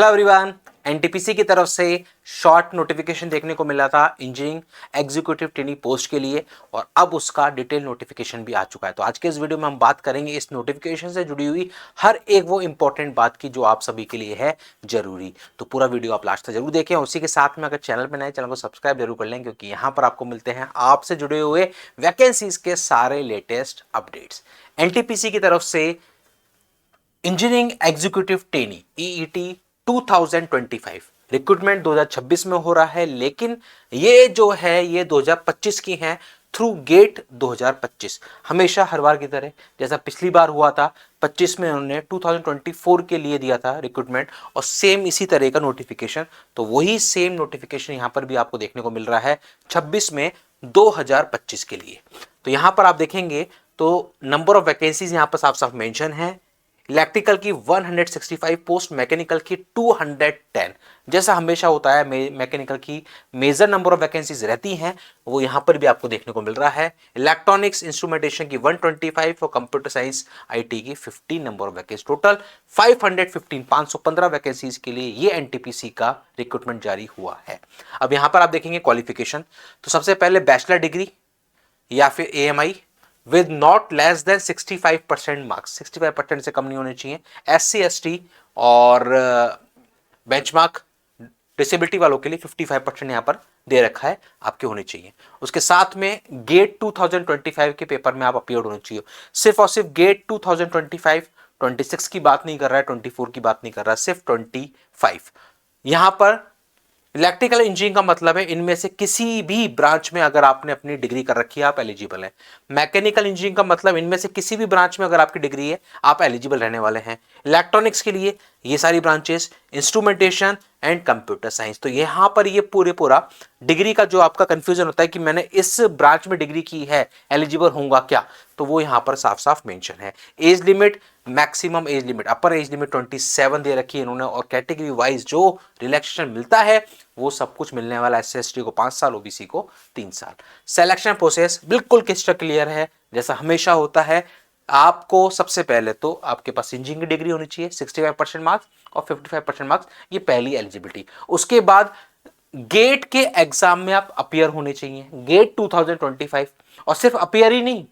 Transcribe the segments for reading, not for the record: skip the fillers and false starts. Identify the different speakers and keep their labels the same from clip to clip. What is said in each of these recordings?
Speaker 1: Hello everyone. NTPC की तरफ से शॉर्ट नोटिफिकेशन देखने को मिला था इंजीनियरिंग एग्जीक्यूटिव ट्रेनी पोस्ट के लिए और अब उसका डिटेल नोटिफिकेशन भी आ चुका है। तो आज के इस वीडियो में हम बात करेंगे इस नोटिफिकेशन से जुड़ी हुई हर एक वो इंपॉर्टेंट बात की जो आप सभी के लिए है जरूरी। तो पूरा वीडियो आप लास्ट तक जरूर देखें। उसी के साथ में अगर चैनल पर नए, चैनल को सब्सक्राइब जरूर कर लें, क्योंकि यहाँ पर आपको मिलते हैं आपसे जुड़े हुए वैकेंसीज के सारे लेटेस्ट अपडेट्स। एनटीपीसी की तरफ से engineering executive trainee EET 2025 recruitment 2026 में हो रहा है, लेकिन ये जो है ये 2025 की है थ्रू गेट 2025। हमेशा हर बार की तरह जैसा पिछली बार हुआ था 25 में उन्होंने 2024 के लिए दिया था रिक्रूटमेंट और सेम इसी तरह का नोटिफिकेशन, तो वही सेम नोटिफिकेशन यहां पर भी आपको देखने को मिल रहा है 26 में 2025 के लिए। तो यहां पर आप देखेंगे तो नंबर ऑफ वैकेंसीज यहां पर साफ साफ मेंशन है। इलेक्ट्रिकल की 165 पोस्ट, मैकेनिकल की 210। जैसा हमेशा होता है मैकेनिकल की मेजर नंबर ऑफ वैकेंसीज रहती हैं, वो यहां पर भी आपको देखने को मिल रहा है। इलेक्ट्रॉनिक्स इंस्ट्रूमेंटेशन की 125 और कंप्यूटर साइंस आईटी की 15 number of vacancy, total 515 vacancies के लिए ये एनटीपीसी का रिक्रूटमेंट जारी हुआ है। अब यहां पर आप देखेंगे क्वालिफिकेशन, तो सबसे पहले बैचलर डिग्री या फिर AMI with not less than 65% marks, 65% से कम नहीं होने चाहिए। एससी एसटी और बेंचमार्क डिसेबिलिटी वालों के लिए 55% यहां पर दे रखा है आपके होने चाहिए। उसके साथ में गेट 2025 के पेपर में आप अपीयर होने चाहिए। सिर्फ और सिर्फ गेट 2025, 26 की बात नहीं कर रहा है, 24 की बात नहीं कर रहा है, सिर्फ 25। यहां पर इलेक्ट्रिकल इंजीनियरिंग का मतलब है इनमें से किसी भी ब्रांच में अगर आपने अपनी डिग्री कर रखी है आप एलिजिबल हैं। मैकेनिकल इंजीनियरिंग का मतलब इनमें से किसी भी ब्रांच में अगर आपकी डिग्री है आप एलिजिबल रहने वाले हैं। इलेक्ट्रॉनिक्स के लिए ये सारी branches, instrumentation and computer science. तो यहां पर ये पूरा डिग्री का जो आपका कंफ्यूजन होता है कि मैंने इस ब्रांच में डिग्री की है एलिजिबल होऊंगा क्या, तो वो यहां पर साफ साफ मेंशन है। Age limit, maximum age limit, अपर एज लिमिट 27 दे रखी है इन्होंने और कैटेगरी वाइज जो रिलैक्सेशन मिलता है वो सब कुछ मिलने वाला है। एससी को 5 साल, ओबीसी को 3 साल। सिलेक्शन प्रोसेस बिल्कुल क्रिस्टल क्लियर है, जैसा हमेशा होता है। आपको सबसे पहले तो आपके पास इंजीनियरिंग की डिग्री होनी चाहिए, 65% मार्क्स और 55% मार्क्स, ये पहली एलिजिबिलिटी। उसके बाद गेट के एग्जाम में आप अपियर होने चाहिए, गेट 2025, और सिर्फ अपियर ही नहीं,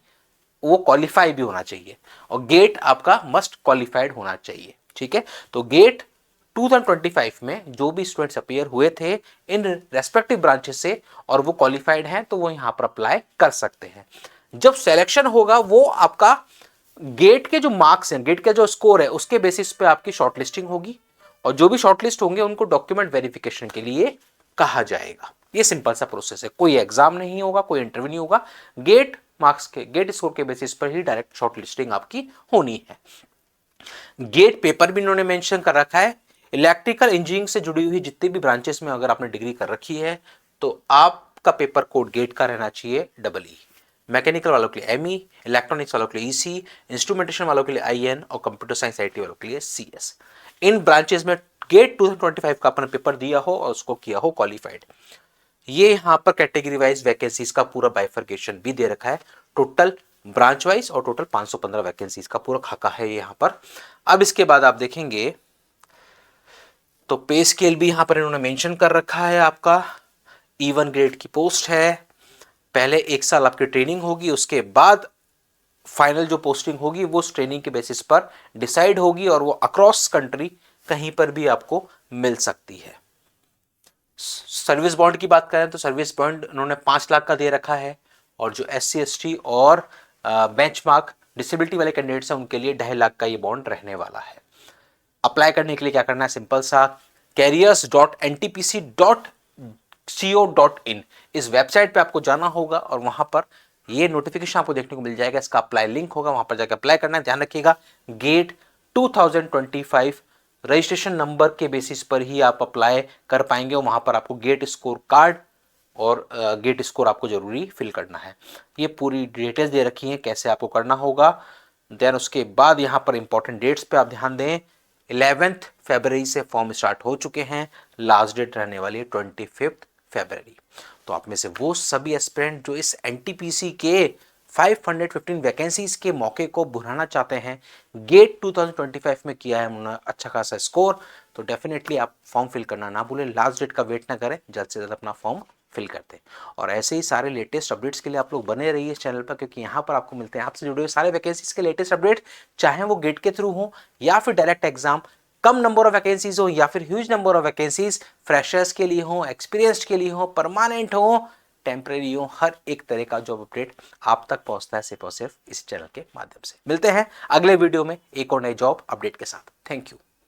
Speaker 1: वो क्वालिफाई भी होना चाहिए और गेट आपका मस्ट क्वालिफाइड होना चाहिए। ठीक है, तो गेट 2025 में जो भी स्टूडेंट्स अपीयर हुए थे इन रेस्पेक्टिव ब्रांचेस से और वो क्वालिफाइड हैं तो वो यहां पर अप्लाई कर सकते हैं। जब सिलेक्शन होगा वो आपका गेट के जो मार्क्स हैं, गेट का जो स्कोर है उसके बेसिस पे आपकी शॉर्टलिस्टिंग होगी और जो भी शॉर्टलिस्ट होंगे उनको डॉक्यूमेंट वेरिफिकेशन के लिए कहा जाएगा। ये सिंपल सा प्रोसेस है, कोई एग्जाम नहीं होगा, कोई इंटरव्यू नहीं होगा, गेट मार्क्स के, गेट स्कोर के बेसिस पर ही डायरेक्ट शॉर्टलिस्टिंग आपकी होनी है। गेट पेपर भी इन्होंने मेंशन कर रखा है। इलेक्ट्रिकल इंजीनियरिंग से जुड़ी हुई जितनी भी ब्रांचेस में अगर आपने डिग्री कर रखी है तो आपका पेपर कोड गेट का रहना चाहिए EE। मैकेनिकल वालों के लिए ME, इलेक्ट्रॉनिक्स वालों के लिए EC, इंस्ट्रूमेंटेशन वालों के लिए IN और कंप्यूटर साइंस IT वालों के लिए CS। इन ब्रांचेस में गेट 2025 का अपना पेपर दिया हो और उसको किया हो क्वालिफाइड। ये यहां पर कैटेगरी वाइज वैकेंसीज का पूरा बाइफर्केशन भी दे रखा है, टोटल ब्रांच वाइज और टोटल 515 वैकेंसीज का पूरा खाका है यहां पर। अब इसके बाद आप देखेंगे तो पे स्केल भी यहां पर इन्होंने मेंशन कर रखा है। आपका E1 ग्रेड की पोस्ट है, पहले 1 साल आपकी ट्रेनिंग होगी, उसके बाद फाइनल जो पोस्टिंग होगी वो उस ट्रेनिंग के बेसिस पर डिसाइड होगी और वो अक्रॉस कंट्री कहीं पर भी आपको मिल सकती है। सर्विस बॉन्ड की बात करें तो सर्विस बॉन्ड उन्होंने 5 लाख का दे रखा है और जो SC ST और बेंचमार्क डिसेबिलिटी वाले कैंडिडेट्स हैं उनके लिए 2.5 लाख का ये बॉन्ड रहने वाला है। अप्लाई करने के लिए क्या करना है, सिंपल सा, careers.ntpc.co.in इस वेबसाइट पे आपको जाना होगा और वहां पर ये नोटिफिकेशन आपको देखने को मिल जाएगा, इसका अप्लाई लिंक होगा, वहां पर जाकर अप्लाई करना है। ध्यान रखिएगा गेट 2025 रजिस्ट्रेशन नंबर के बेसिस पर ही आप अप्लाई कर पाएंगे और वहां पर आपको गेट स्कोर कार्ड और गेट स्कोर आपको जरूरी फिल करना है। ये पूरी डिटेल्स दे रखी है कैसे आपको करना होगा। देन उसके बाद यहाँ पर इंपॉर्टेंट डेट्स पे आप ध्यान दें, 11 फरवरी से फॉर्म स्टार्ट हो चुके हैं, लास्ट डेट रहने वाली है 25 फरवरी। तो आप में से वो सभी एस्पिरेंट जो इस एनटीपीसी के 515 वैकेंसीज के मौके को बुलाना चाहते हैं, गेट 2025 में किया है उन्होंने अच्छा खासा स्कोर, तो डेफिनेटली आप फॉर्म फिल करना ना भूलें, लास्ट डेट का वेट ना करें, जल्द से जल्द अपना फॉर्म फिल करते हैं। और ऐसे ही सारे लेटेस्ट अपडेट्स के लिए आप लोग बने रहिए इस चैनल पर, क्योंकि यहाँ पर आपको मिलते हैं आपसे जुड़े हुए सारे वैकेंसीज के लेटेस्ट अपडेट, चाहे वो गेट के थ्रू हो या फिर direct exam, come number of vacancies हो या फिर huge number of vacancies, freshers के लिए हो, एक्सपीरियंस्ड के लिए हो, परमानेंट हो, टेम्परेरी हो, हर एक तरह का जॉब अपडेट आप तक पहुंचता है सिर्फ और सिर्फ इस चैनल के माध्यम से। मिलते हैं अगले वीडियो में एक और नए जॉब अपडेट के साथ। Thank you.